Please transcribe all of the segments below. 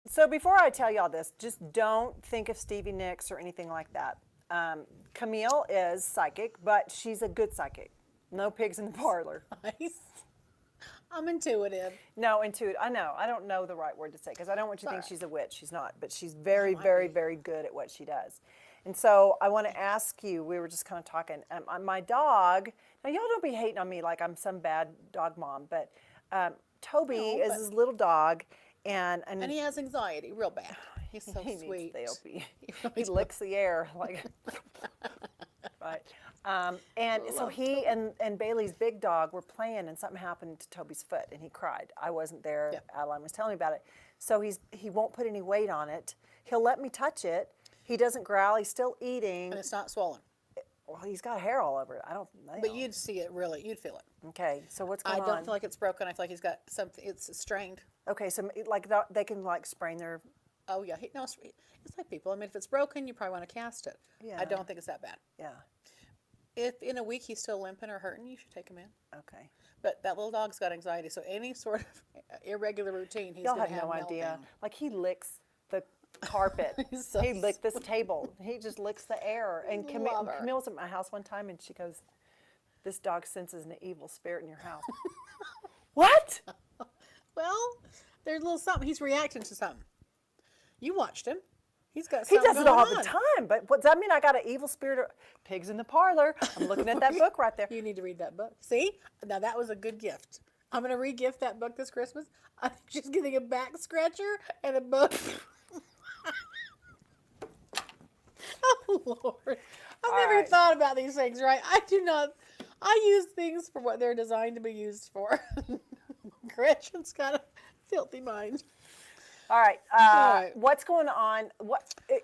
So before I tell y'all this, just don't think of Stevie Nicks or anything like that. Camille is psychic, but she's a good psychic. No pigs in the parlor. Nice. I'm intuitive. No, intuitive. I know. I don't know the right word to say because I don't want you to think she's a witch. She's not, but she's Well, very, might very, be. very good at what she does. And so I want to ask you. We were just kind of talking. My dog. Now y'all don't be hating on me like I'm some bad dog mom, but Toby No, is but- his little dog, and And he has anxiety real bad. He's so he sweet. needs therapy. He He really licks the air like. Right. And so he and Bailey's big dog were playing, and something happened to Toby's foot, and he cried. I wasn't there. Yep. Adeline was telling me about it. So he won't put any weight on it. He'll let me touch it. He doesn't growl. He's still eating. And it's not swollen. Well, he's got hair all over it. I don't know. But you'd see it really. You'd feel it. Okay. So what's I going don't on? feel like it's broken. I feel like he's got something. It's strained. Okay. So like they can like sprain their. Oh yeah. No, it's like people. I mean, if it's broken, you probably want to cast it. Yeah. I don't think it's that bad. Yeah. If in a week he's still limping or hurting, you should take him in. Okay. But that little dog's got anxiety, so any sort of irregular routine, he's Y'all going to have have no meltdown. idea. Like he licks the carpet. He's so He licked this table. He just licks the air. And Love her. Camille was at my house one time, and she goes, "This dog senses an evil spirit in your house." What? Well, there's a little something. He's reacting to something. You watched him. He's got He something does it going all on. the time. But what does that mean? I got an evil spirit? Pigs in the parlor. I'm looking at that book right there. You need to read that book. See? Now that was a good gift. I'm going to re-gift that book this Christmas. I'm just getting a back scratcher and a book. Oh, Lord. I've never right. thought about these things, right? I do not. I use things for what they're designed to be used for. Gretchen's got a filthy mind. All right. right. What's going on?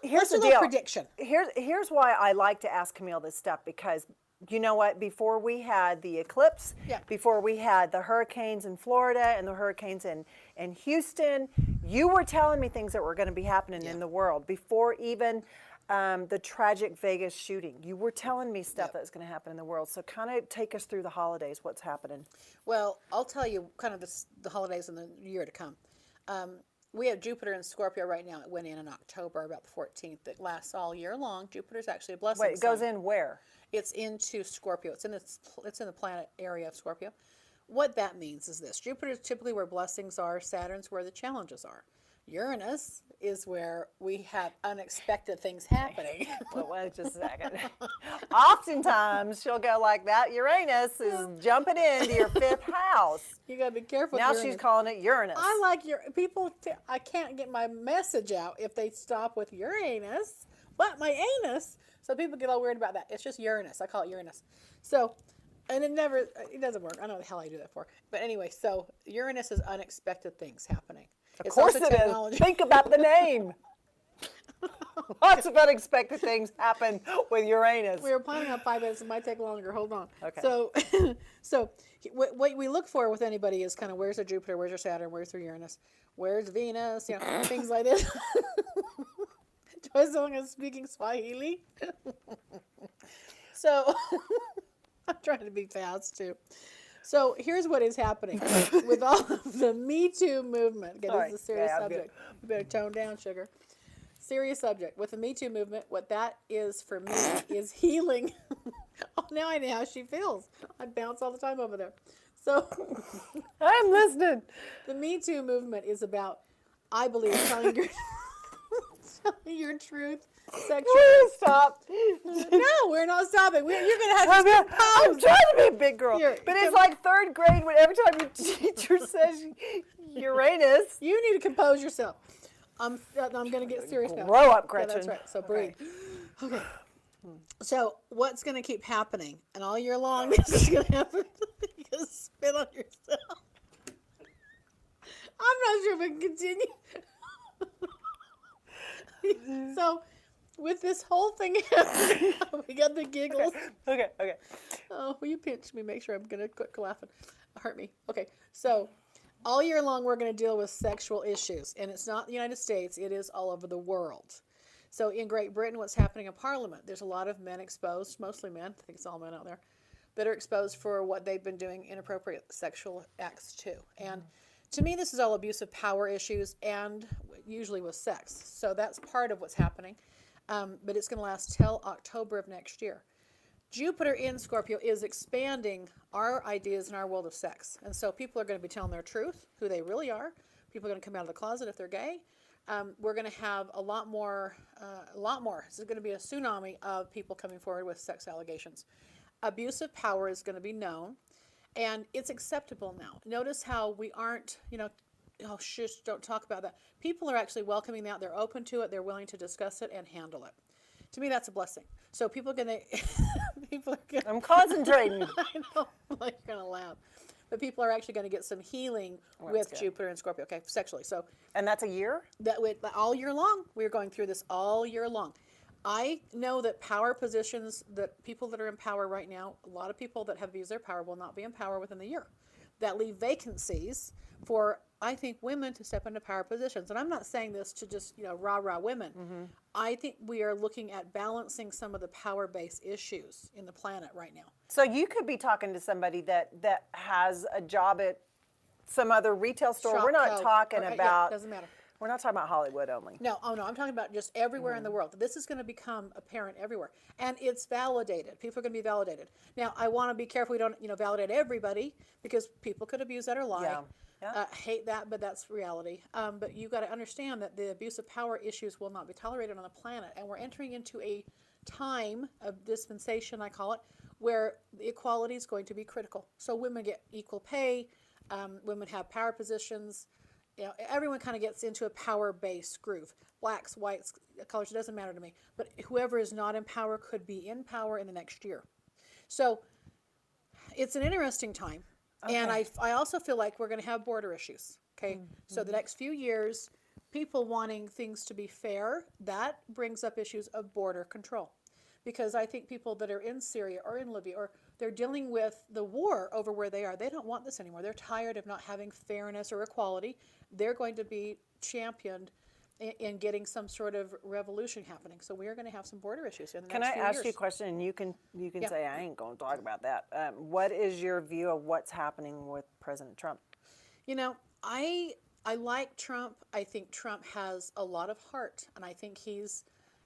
Here's Let's do the a little deal. prediction. Here's why I like to ask Camille this stuff, because you know what? Before we had the eclipse, Yeah. before we had the hurricanes in Florida and the hurricanes in Houston, you were telling me things that were going to be happening in the world before even the tragic Vegas shooting. You were telling me stuff that was going to happen in the world. So kind of take us through the holidays. What's happening? Well, I'll tell you kind of the holidays in the year to come. We have Jupiter in Scorpio right now. It went in October, about the 14th. It lasts all year long. Jupiter's actually a blessing Wait, it goes sign. in where? It's into Scorpio. It's in the planet area of Scorpio. What that means is this: Jupiter is typically where blessings are. Saturn's where the challenges are. Uranus is where we have unexpected things happening. Well, wait just a second. Oftentimes she'll go like that. Uranus is jumping into your fifth house. You gotta be careful. Now with she's Uranus. calling it Uranus. I like your people. I can't get my message out if they stop with Uranus, but my anus. So people get all weird about that. It's just Uranus. I call it Uranus. So, and it doesn't work. I don't know the hell I do that for. But anyway, so Uranus is unexpected things happening. Of course it is. Think about the name. Lots of unexpected things happen with Uranus. We were planning on 5 minutes. It might take longer. Hold on. Okay. So what we look for with anybody is kind of where's their Jupiter, where's their Saturn, where's their Uranus, where's Venus, things like this. Joyce Long is speaking Swahili. So I'm trying to be fast too. So here's what is happening with all of the Me Too movement. Okay, Sorry. this is a serious Yeah, I'm good. subject. You better tone down, sugar. Serious subject. With the Me Too movement, what that is for me is healing. Oh, now I know how she feels. I bounce all the time over there. So I'm listening. the Me Too movement is about, I believe, telling your truth sexually. Please stop. No, we're not stopping. You're going to have to I'm compose. trying to be a big girl. Here, But it's like third grade when every time your teacher says Uranus. You need to compose yourself. I'm going to get serious now. Grow up, Yeah, Gretchen. that's right. So breathe. Okay. So what's going to keep happening? And all year long, this is going to happen. You're going to spit on yourself. I'm not sure if I can continue. So with this whole thing happening, we got the giggles. Okay. Oh, will you pinch me? Make sure I'm going to quit laughing. Hurt me. Okay. So all year long, we're going to deal with sexual issues. And it's not the United States. It is all over the world. So in Great Britain, what's happening in Parliament, there's a lot of men exposed, mostly men, I think it's all men out there, that are exposed for what they've been doing inappropriate sexual acts too. And to me, this is all abusive power issues and usually with sex. So that's part of what's happening. But it's going to last till October of next year. Jupiter in Scorpio is expanding our ideas in our world of sex. And so people are going to be telling their truth, who they really are. People are going to come out of the closet if they're gay. We're going to have a lot more. This is going to be a tsunami of people coming forward with sex allegations. Abusive power is going to be known, and it's acceptable now. Notice how we aren't, oh, shush, don't talk about that. People are actually welcoming that. They're open to it. They're willing to discuss it and handle it. To me, that's a blessing. So people are going to, I'm concentrating. I know, like you're going to laugh. But people are actually going to get some healing with Jupiter and Scorpio, okay, sexually. So, and that's a year? That all year long. We're going through this all year long. I know that power positions, that people that are in power right now, a lot of people that have abused their power will not be in power within the year. That leave vacancies for, I think, women to step into power positions. And I'm not saying this to just, rah-rah women. Mm-hmm. I think we are looking at balancing some of the power-based issues in the planet right now. So you could be talking to somebody that has a job at some other retail store. We're not talking about... Yeah, doesn't matter. We're not talking about Hollywood only. No, I'm talking about just everywhere in the world. This is going to become apparent everywhere. And it's validated. People are going to be validated. Now, I want to be careful we don't, validate everybody, because people could abuse that or lie. Yeah. Hate that, but that's reality. But you got to understand that the abuse of power issues will not be tolerated on the planet. And we're entering into a time of dispensation, I call it, where the equality is going to be critical. So women get equal pay. Women have power positions. Everyone kind of gets into a power-based groove. Blacks, whites, colors, it doesn't matter to me. But whoever is not in power could be in power in the next year. So it's an interesting time. Okay. And I also feel like we're going to have border issues. Okay, mm-hmm. So the next few years, people wanting things to be fair, that brings up issues of border control. Because I think people that are in Syria or in Libya, or they're dealing with the war over where they are, they don't want this anymore. They're tired of not having fairness or equality. They're going to be championed in getting some sort of revolution happening. So we are going to have some border issues in the next few years. Can I ask you a question? And you can say, I ain't going to talk about that. What is your view of what's happening with President Trump? I like Trump. I think Trump has a lot of heart, and I think he's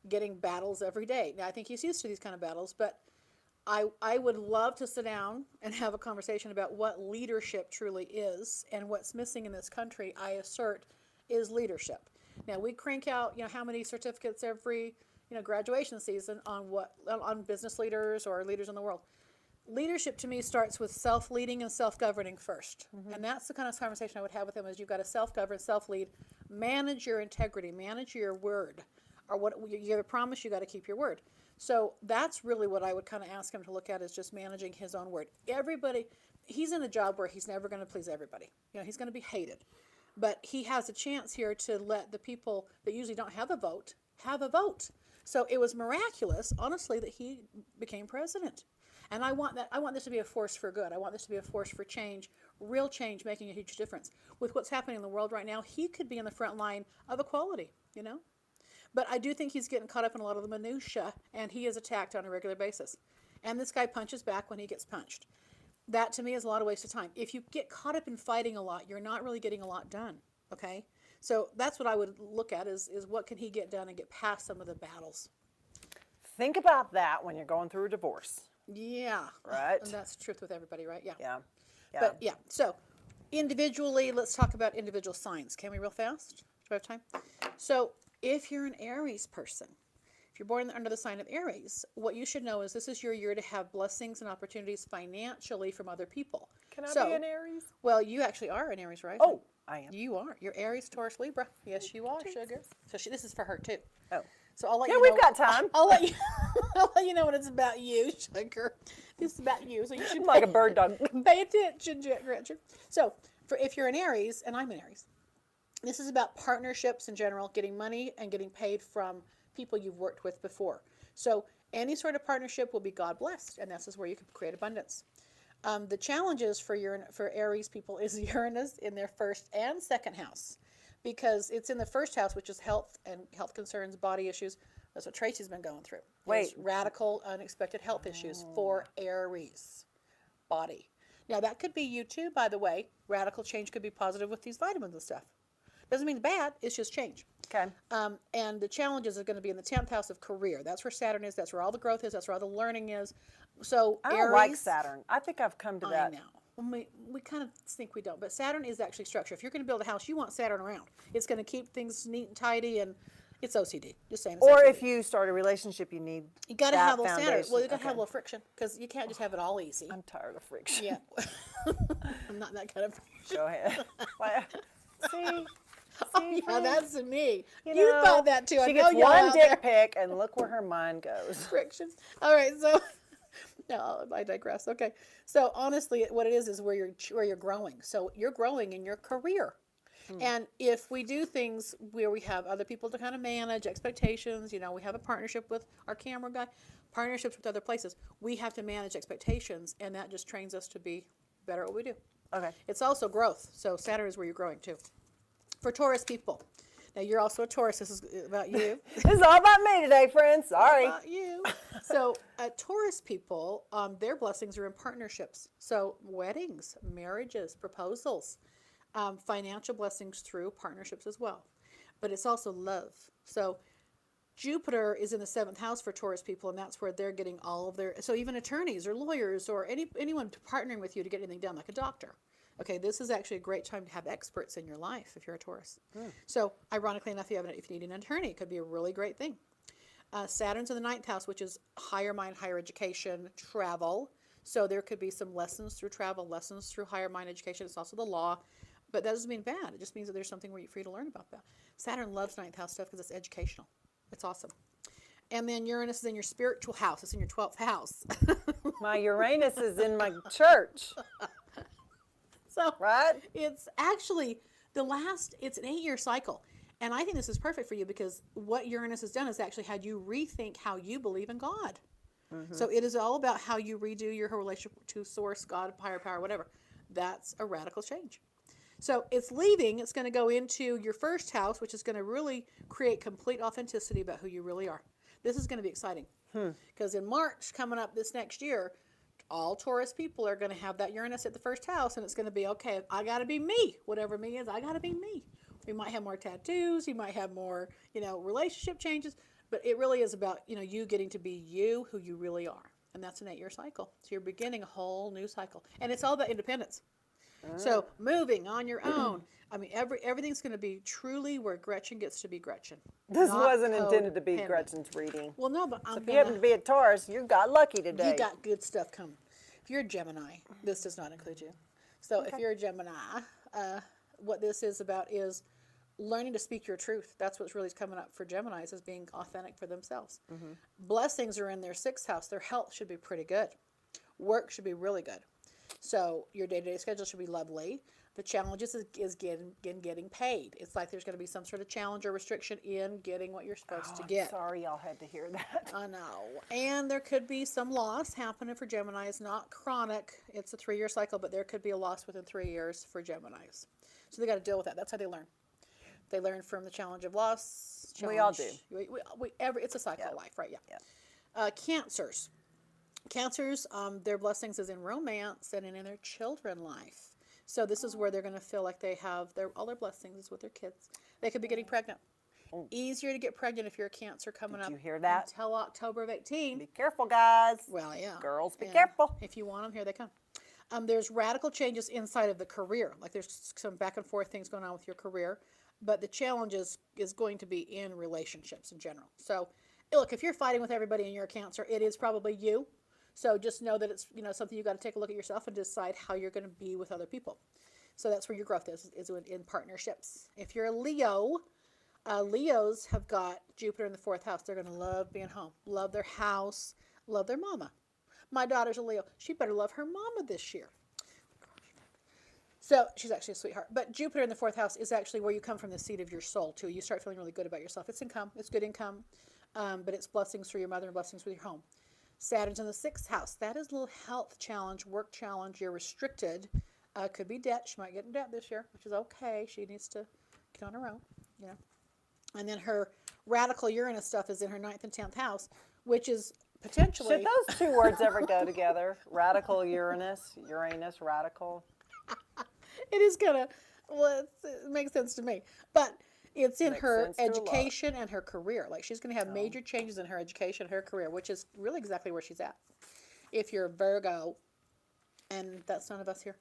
getting battles every day. Now, I think he's used to these kind of battles, but I would love to sit down and have a conversation about what leadership truly is, and what's missing in this country, I assert, is leadership. Now, we crank out, how many certificates every, graduation season on business leaders or leaders in the world. Leadership to me starts with self-leading and self-governing first. Mm-hmm. And that's the kind of conversation I would have with him, is you've got to self-govern, self-lead, manage your integrity, manage your word. Or what you have a promise, you got to keep your word. So that's really what I would kind of ask him to look at, is just managing his own word. Everybody, he's in a job where he's never going to please everybody. He's going to be hated. But he has a chance here to let the people that usually don't have a vote have a vote. So it was miraculous, honestly, that he became president. And I want this to be a force for good. I want this to be a force for change, real change, making a huge difference. With what's happening in the world right now, he could be in the front line of equality, But I do think he's getting caught up in a lot of the minutia, and he is attacked on a regular basis. And this guy punches back when he gets punched. That, to me, is a lot of waste of time. If you get caught up in fighting a lot, you're not really getting a lot done, okay? So that's what I would look at, is what can he get done and get past some of the battles. Think about that when you're going through a divorce. Yeah. Right. And that's the truth with everybody, right? Yeah. Yeah. But, yeah, so individually, let's talk about individual signs. Can we real fast? Do we have time? So if you're an Aries person, if you're born under the sign of Aries, what you should know is this is your year to have blessings and opportunities financially from other people. Can I be an Aries? Well, you actually are an Aries, right? Oh, I am. You are. You're Aries, Taurus, Libra. Yes, you are, sugar. So this is for her, too. Oh. So I'll let you know. We've got time. I'll let you. I'll let you know when it's about you, sugar. This is about you, so you should like a bird dog. Pay attention, Gretchen. So, if you're an Aries, and I'm an Aries, this is about partnerships in general, getting money and getting paid from people you've worked with before. So any sort of partnership will be God blessed, and this is where you can create abundance. The challenges for Aries people is Uranus in their first and second house, because it's in the first house, which is health and health concerns, body issues. That's what Tracy's been going through. Wait. Radical, unexpected health issues for Aries body. Now, that could be you too, by the way. Radical change could be positive with these vitamins and stuff. Doesn't mean bad, it's just change. Okay. And the challenges are going to be in the 10th house of career. That's where Saturn is. That's where all the growth is. That's where all the learning is. So I don't Aries, like Saturn. I think I've come to I that. know. We kind of think we don't. But Saturn is actually structure. If you're going to build a house, you want Saturn around. It's going to keep things neat and tidy, and it's OCD. Just saying. It's Or OCD. if you start a relationship, you need You got to that have a little Saturn. foundation. Well, you got to Okay. have a little friction because you can't just have it all easy. I'm tired of friction. Yeah. I'm not that kind of friction. Go ahead. Well, see? Oh, yeah, friend? that's me. You know, thought that too. I She know gets y'all one out dick there. pic, and look where her mind goes. Frictions. All right, so no, I digress. Okay, so honestly, what it is where you're growing. So you're growing in your career, and if we do things where we have other people to kind of manage expectations, we have a partnership with our camera guy, partnerships with other places, we have to manage expectations, and that just trains us to be better at what we do. Okay. It's also growth. So Saturn is where you're growing too. For Taurus people. Now, you're also a Taurus. This is about you. This is all about me today, friends. Sorry. About you. So, Taurus people, their blessings are in partnerships. So, weddings, marriages, proposals, financial blessings through partnerships as well. But it's also love. So, Jupiter is in the 7th house for Taurus people, and that's where they're getting all of their. So, even attorneys or lawyers or anyone partnering with you to get anything done, like a doctor. Okay, this is actually a great time to have experts in your life if you're a Taurus. So, ironically enough, if you need an attorney, it could be a really great thing. Saturn's in the 9th house, which is higher mind, higher education, travel. So, there could be some lessons through travel, lessons through higher mind education. It's also the law, but that doesn't mean bad. It just means that there's something for you to learn about that. Saturn loves 9th house stuff because it's educational. It's awesome. And then Uranus is in your spiritual house. It's in your 12th house. My Uranus is in my church, So right? it's actually it's an 8-year cycle. And I think this is perfect for you because what Uranus has done is actually had you rethink how you believe in God. So it is all about how you redo your whole relationship to source, God, higher power, whatever. That's a radical change. So it's leaving. It's going to go into your first house, which is going to really create complete authenticity about who you really are. This is going to be exciting because in March coming up this next year, all Taurus people are going to have that Uranus at the first house, and it's going to be, okay, I got to be me. Whatever me is, I got to be me. We might have more tattoos. You might have more, relationship changes. But it really is about, you getting to be you, who you really are. And that's an 8-year cycle. So you're beginning a whole new cycle. And it's all about independence. So moving on your own. I mean, everything's going to be truly where Gretchen gets to be Gretchen. This not wasn't intended to be codependent. Gretchen's reading. Well, no, but If you happen to be a Taurus, you got lucky today. you got good stuff coming. If you're a Gemini, this does not include you. So if you're a Gemini, what this is about is learning to speak your truth. That's what's really coming up for Geminis, is being authentic for themselves. Blessings are in their 6th house. Their health should be pretty good. Work should be really good. So your day-to-day schedule should be lovely. The challenges is getting paid. It's like there's going to be some sort of challenge or restriction in getting what you're supposed to get. Sorry y'all had to hear that. I know. And there could be some loss happening for Geminis. Not chronic. It's a 3-year cycle, but there could be a loss within 3 years for Geminis. So they got to deal with that. That's how they learn. They learn from the challenge of loss. We all do. It's a cycle of life, right? Yeah. Cancers. Cancers, their blessings is in romance and in their children life. So this is where they're going to feel like they have all their blessings is with their kids. They could be getting pregnant. Easier to get pregnant if you're a Cancer coming up. Did you hear that? Until October of 18. Be careful, guys. Well, yeah. Girls, be And careful. If you want them, here they come. There's radical changes inside of the career. Like there's some back and forth things going on with your career. But the challenge is going to be in relationships in general. So, look, if you're fighting with everybody and you're a Cancer, it is probably you. So just know that it's something you got to take a look at yourself and decide how you're going to be with other people. So that's where your growth is in partnerships. If you're a Leo, Leos have got Jupiter in the 4th house. They're going to love being home, love their house, love their mama. My daughter's a Leo. She better love her mama this year. So she's actually a sweetheart. But Jupiter in the 4th house is actually where you come from, the seat of your soul, too. You start feeling really good about yourself. It's income. It's good income. But it's blessings through your mother and blessings with your home. Saturn's in the 6th house. That is a little health challenge, work challenge. You're restricted. Could be debt. She might get in debt this year, which is okay. She needs to get on her own, And then her radical Uranus stuff is in her 9th and 10th house, which is potentially. Should those two words ever go together? Radical Uranus, radical. It is gonna, well, it makes sense to me, but it's in Makes her sense to a lot. education and her career. Like she's gonna have major changes in her education, her career, which is really exactly where she's at. If you're a Virgo, and that's none of us here,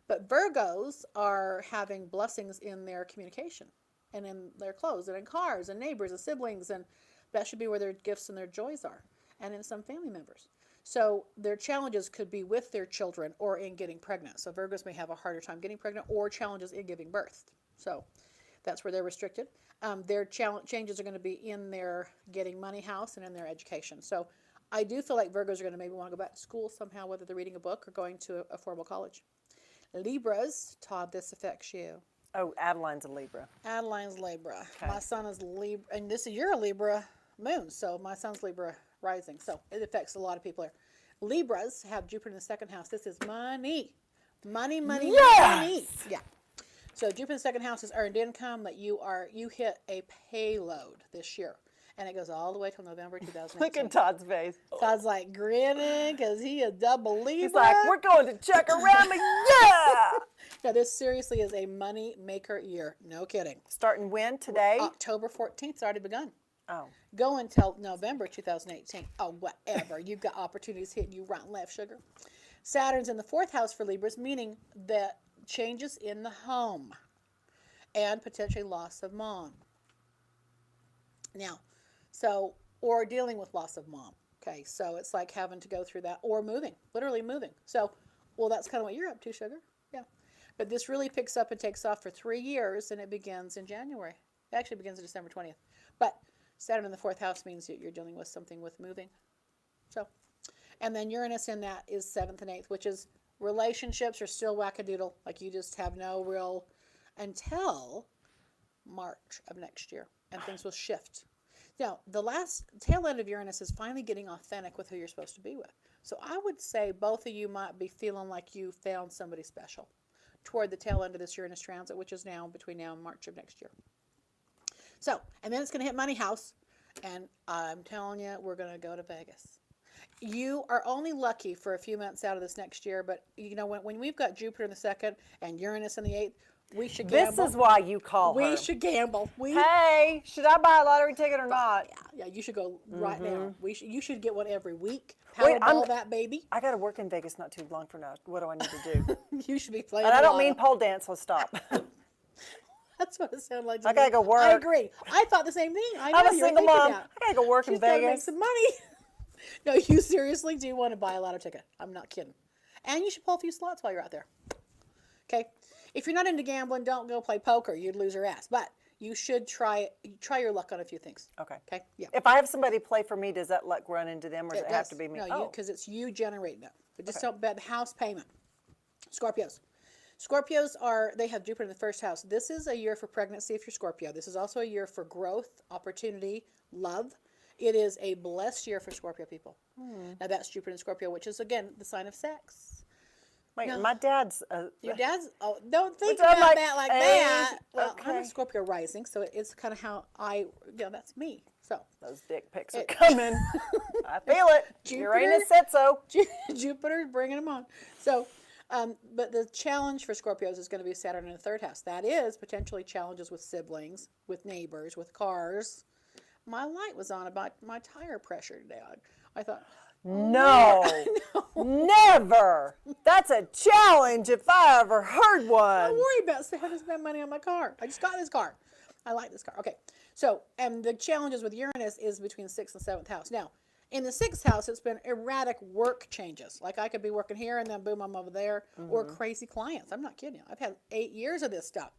but Virgos are having blessings in their communication and in their clothes and in cars and neighbors and siblings, and that should be where their gifts and their joys are, and in some family members. So their challenges could be with their children or in getting pregnant. So Virgos may have a harder time getting pregnant or challenges in giving birth. So that's where they're restricted. Their changes are going to be in their getting money house and in their education. So I do feel like Virgos are going to maybe want to go back to school somehow, whether they're reading a book or going to a formal college. Libras, Todd, this affects you. Oh, Adeline's a Libra. Adeline's Libra. Okay. My son is Libra, and you're a Libra moon, so my son's Libra rising. So it affects a lot of people here. Libras have Jupiter in the second house. This is money. Money, money, money. Yeah. So Jupiter in the second house is earned income that you hit a payload this year. And it goes all the way till November 2018. Look at Todd's face. Todd's like grinning because he is double Libra. He's like, we're going to check around me. Yeah! Now, this seriously is a money maker year. No kidding. Starting when? Today? October 14th. It's already begun. Oh. Go until November 2018. Oh, whatever. You've got opportunities hitting you right and left, sugar. Saturn's in the fourth house for Libras, meaning that changes in the home and potentially loss of mom. Now, or dealing with loss of mom. Okay, so it's like having to go through that or moving, literally moving. So, well, that's kind of what you're up to, sugar. Yeah. But this really picks up and takes off for 3 years, and it begins in January. It actually begins on December 20th. But Saturn in the fourth house means that you're dealing with something with moving. So, and then Uranus in that is 7th and 8th, which is relationships are still wackadoodle. Like you just have no real until March of next year, and things will shift. Now, the last tail end of Uranus is finally getting authentic with who you're supposed to be with. So I would say both of you might be feeling like you found somebody special toward the tail end of this Uranus transit, which is now between now and March of next year. So, and then it's going to hit Money House, and I'm telling you, we're going to go to Vegas. You are only lucky for a few months out of this next year, but you know when we've got Jupiter in the second and Uranus in the 8th, we should gamble. This is why you call her. We should gamble. Hey, should I buy a lottery ticket or not? Yeah, you should go right now. You should get one every week. Wait, Powerball that baby. I got to work in Vegas not too long from now. What do I need to do? You should be playing. And I don't lotto. mean pole dance, so stop. That's what it sounded like. I gotta go work. I agree. I thought the same thing. I know I'm a you're single thinking mom. that. I gotta go work in She's gotta make Vegas. some money. No, you seriously do want to buy a lotto ticket. I'm not kidding. And you should pull a few slots while you're out there. Okay? If you're not into gambling, don't go play poker. You'd lose your ass. But you should try your luck on a few things. Okay. Okay? Yeah. If I have somebody play for me, does that luck run into them, or does it have to be me? No, because it's you generating it. But just don't bet the house payment. Scorpios. Scorpios they have Jupiter in the first house. This is a year for pregnancy if you're Scorpio. This is also a year for growth, opportunity, love. It is a blessed year for Scorpio people. Now that's Jupiter in Scorpio, which is, again, the sign of sex. Wait, my dad's... Your dad's... Oh, don't think I'm about like, that like hey, that. Well, I'm okay. a Scorpio rising, so it's kind of how that's me. So Those dick pics are coming. I feel it. Jupiter- Uranus said so. Jupiter's bringing them on. So, but the challenge for Scorpios is going to be Saturn in the third house. That is potentially challenges with siblings, with neighbors, with cars. My light was on about my tire pressure today. I thought, No. Never. That's a challenge if I ever heard one. don't worry about having to spend money on my car. I just got this car. I like this car. Okay. So, and the challenges with Uranus is between 6th and 7th house. Now, in the 6th house, it's been erratic work changes. Like I could be working here and then boom, I'm over there. Or crazy clients. I'm not kidding you. I've had 8 years of this stuff.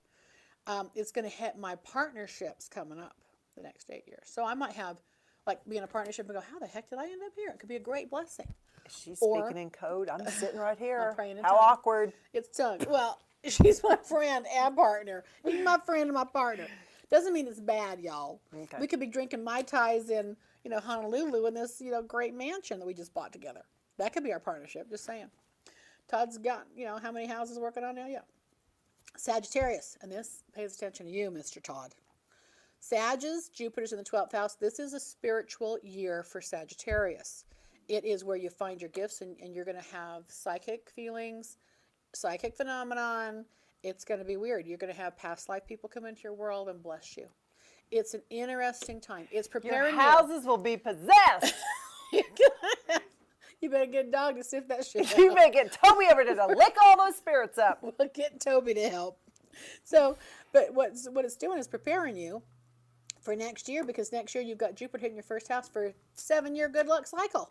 It's going to hit my partnerships coming up the next 8 years. So I might have, like, be in a partnership and go, how the heck did I end up here? It could be a great blessing. She's Or- speaking in code. I'm sitting right here. praying in How tongues. awkward. It's tongue. Well, she's my friend and partner. She's my friend and my partner. Doesn't mean it's bad, y'all. Okay. We could be drinking Mai Tais in, Honolulu in this, great mansion that we just bought together. That could be our partnership, just saying. Todd's got, how many houses working on now? Yeah. Sagittarius, and this pays attention to you, Mr. Todd. Sagittarius, Jupiter's in the 12th house. This is a spiritual year for Sagittarius. It is where you find your gifts, and you're going to have psychic feelings, psychic phenomenon. It's going to be weird. You're going to have past life people come into your world and bless you. It's an interesting time. It's preparing Your houses will be possessed. You better get a dog to sniff that shit out. You may get Toby over to lick all those spirits up. We'll get Toby to help. So, but what it's doing is preparing you for next year, because next year you've got Jupiter hitting your first house for a 7-year good luck cycle.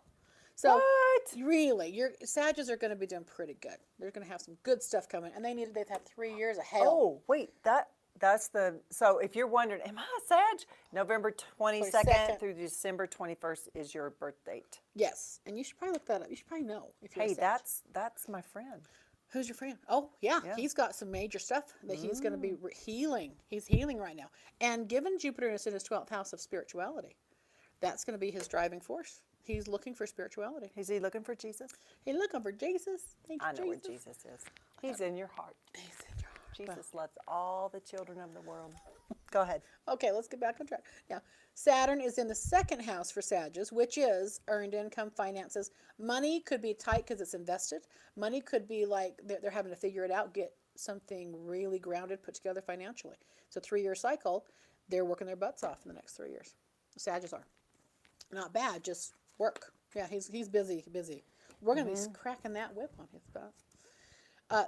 So What? really, your Sagittarius are going to be doing pretty good. They're going to have some good stuff coming, and they've had 3 years of hell. Oh, wait, that's the, so if you're wondering, am I a Sag? November 22nd through December 21st is your birth date. Yes, and you should probably look that up. You should probably know if you're a Hey, Sag. that's my friend. Who's your friend? Oh, yeah. He's got some major stuff that he's going to be healing. He's healing right now. And given Jupiter is in his 12th house of spirituality, that's going to be his driving force. He's looking for spirituality. Is he looking for Jesus? He's looking for Jesus. Thank you, I know where Jesus is. He's in your heart. He's in your heart. Jesus loves all the children of the world. Go ahead. Okay, let's get back on track. Now, Saturn is in the 2nd house for Sagittarius, which is earned income, finances. Money could be tight because it's invested. Money could be like they're having to figure it out, get something really grounded, put together financially. So 3-year cycle, they're working their butts off in the next 3 years. Sagittarius are. Not bad, just work. Yeah, he's busy. We're going to be cracking that whip on his butt.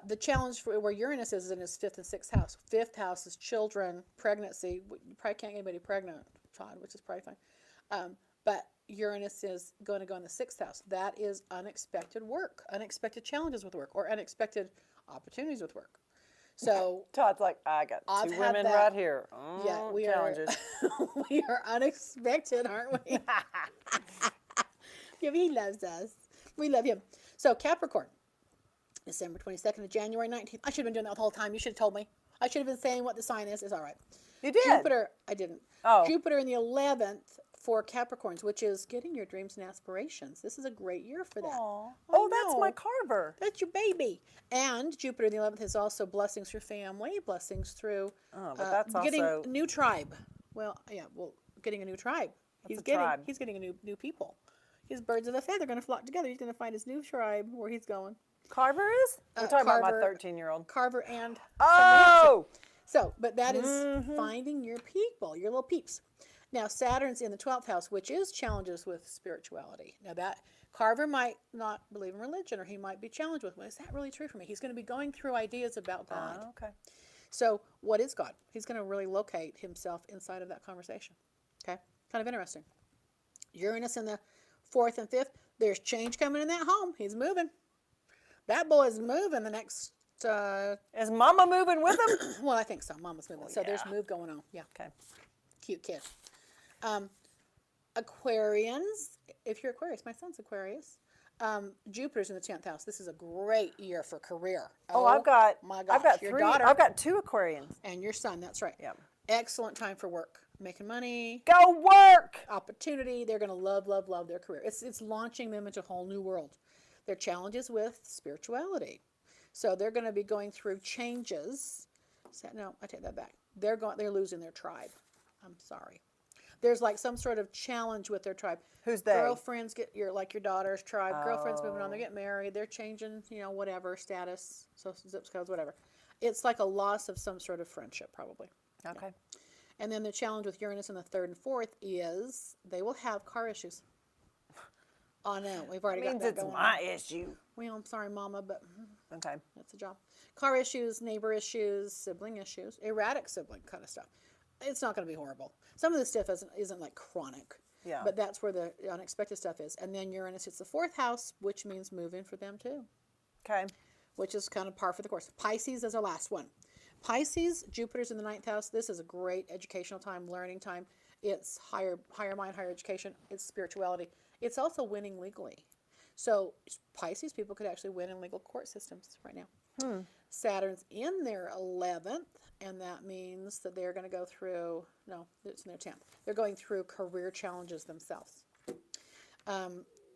The challenge for where Uranus is in his 5th and 6th house. 5th house is children, pregnancy. You probably can't get anybody pregnant, child, which is probably fine. But Uranus is going to go in the 6th house. That is unexpected work, unexpected challenges with work, or unexpected opportunities with work. So Todd's like, I got two women right here. Yeah, we challenges. we are unexpected, aren't we? Yeah, he loves us. We love him. So Capricorn. December 22nd to January 19th. I should have been doing that the whole time. You should have told me. I should have been saying what the sign is. It's all right. You did. Jupiter, I didn't. Oh. Jupiter in the 11th for Capricorns, which is getting your dreams and aspirations. This is a great year for that. Aww. Oh, that's my Carver. That's your baby. And Jupiter in the 11th is also blessings through family, blessings through Oh, but that's getting also a new tribe. Well, yeah, getting a new tribe. He's getting a new people. His birds of a feather are going to flock together. He's going to find his new tribe where he's going. Carver is? We're talking about my 13-year-old. Carver and Oh! So, but that is finding your people, your little peeps. Now, Saturn's in the 12th house, which is challenges with spirituality. Now, that Carver might not believe in religion, or he might be challenged with, well, is that really true for me? He's going to be going through ideas about God. Okay. So, what is God? He's going to really locate himself inside of that conversation. Okay? Kind of interesting. Uranus in the 4th and 5th, there's change coming in that home. He's moving. That boy is moving the next... Is Mama moving with him? Well, I think so. Mama's moving. So there's yeah. move going on. Yeah. Okay. Cute kid. Aquarians, if you're Aquarius, my son's Aquarius. Jupiter's in the 10th house. This is a great year for career. Oh, I've got your three. daughter I've got 2 Aquarians. and your son. That's right. Yep. Excellent time for work, making money, Go work. opportunity. They're going to love their career. It's launching them into a whole new world. Their challenges with spirituality. So they're going to be going through changes. No, I take that back. They're losing their tribe. I'm sorry. There's like some sort of challenge with their tribe. Who's they? Girlfriends get your daughter's tribe. Girlfriends moving on. They get married. They're changing, whatever status, social zip codes, whatever. It's like a loss of some sort of friendship, probably. Okay. Yeah. And then the challenge with Uranus in the 3rd and 4th is they will have car issues. Oh no, we've already got that going on. Means it's my issue. Well, I'm sorry, Mama, but Okay. that's a job. Car issues, neighbor issues, sibling issues, erratic sibling kind of stuff. It's not going to be horrible. Some of this stuff isn't like chronic. Yeah. But that's where the unexpected stuff is. And then Uranus hits the 4th house, which means moving for them too. Okay. Which is kind of par for the course. Pisces is our last one. Pisces, Jupiter's in the 9th house. This is a great educational time, learning time. It's higher mind, higher education. It's spirituality. It's also winning legally. So Pisces people could actually win in legal court systems right now. Saturn's in their 11th, and that means that they're going to go through, no, it's in their 10th. They're going through career challenges themselves.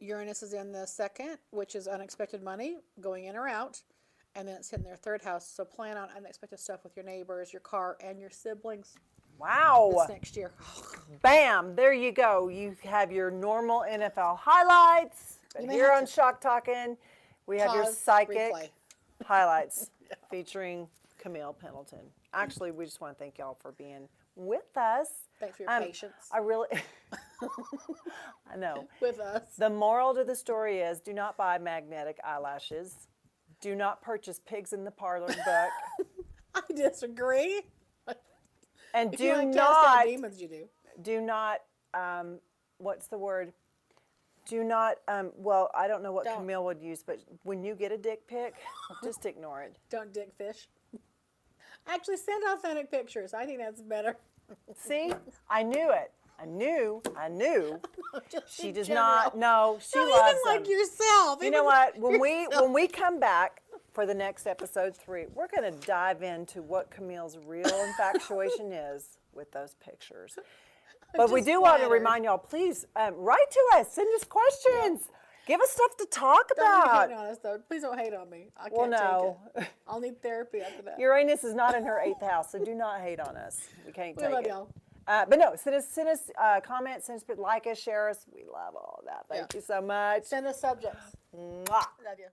Uranus is in the 2nd, which is unexpected money, going in or out, and then it's hitting their 3rd house. So plan on unexpected stuff with your neighbors, your car, and your siblings. Wow. This next year. Bam. There you go. You have your normal NFL highlights. But You may here have on to Shocktalkin, we have your pause, psychic replay. highlights featuring Kimile Pendleton. Actually, we just want to thank y'all for being with us. Thanks for your patience I really, I know. with us. The moral to the story is do not buy magnetic eyelashes. Do not purchase pigs in the parlor book. I disagree. And If you do want to cast out not, demons, you do. do not, what's the word? Do not, well, I don't know what Don't. Camille would use, but when you get a dick pic, just ignore it. Don't dick fish. Actually, send authentic pictures. I think that's better. See, I knew it. I knew. Just She in does general. not. No, she Not loves even like them. yourself. You know what? When we come back for the next episode 3, we're going to dive into what Camille's real infatuation is with those pictures. But we just do want to flattered. remind y'all, please write to us, send us questions, give us stuff to talk Don't be about. hating on us, though. Please don't hate on me. I Well, can't no. take it. I'll need therapy after that. Uranus is not in her 8th house, so do not hate on us. We can't We take love it. y'all. But no, send us comments, send us, like us, share us. We love all of that. Thank you so much. Send us subjects. Mwah. Love you.